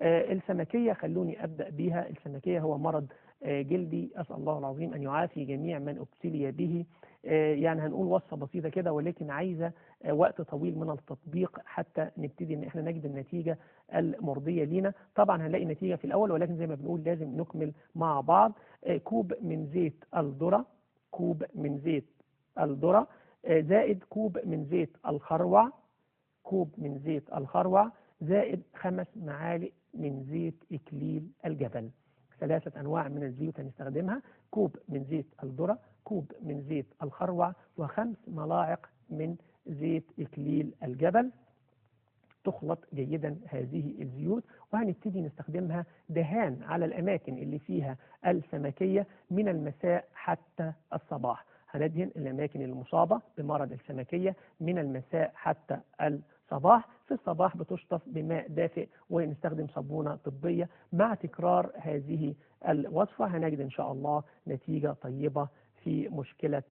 السمكية خلوني أبدأ بيها. السمكية هو مرض جلدي، أسأل الله العظيم أن يعافي جميع من ابتلي به. يعني هنقول وصفة بسيطة كده، ولكن عايزة وقت طويل من التطبيق حتى نبتدي ان احنا نجد النتيجة المرضية لينا. طبعا هنلاقي نتيجة في الأول، ولكن زي ما بنقول لازم نكمل مع بعض. كوب من زيت الذرة، كوب من زيت الذرة زائد كوب من زيت الخروع، كوب من زيت الخروع زائد 5 معالق من زيت إكليل الجبل. 3 أنواع من الزيوت هنستخدمها: كوب من زيت الذرة، كوب من زيت الخروع، و5 ملاعق من زيت إكليل الجبل. تخلط جيدا هذه الزيوت، وهنبتدي نستخدمها دهان على الأماكن اللي فيها السمكية من المساء حتى الصباح. هندهن الأماكن المصابة بمرض السمكية من المساء حتى الصباح. في الصباح بتشطف بماء دافئ ونستخدم صابونة طبية. مع تكرار هذه الوصفة هنجد إن شاء الله نتيجة طيبة في مشكلة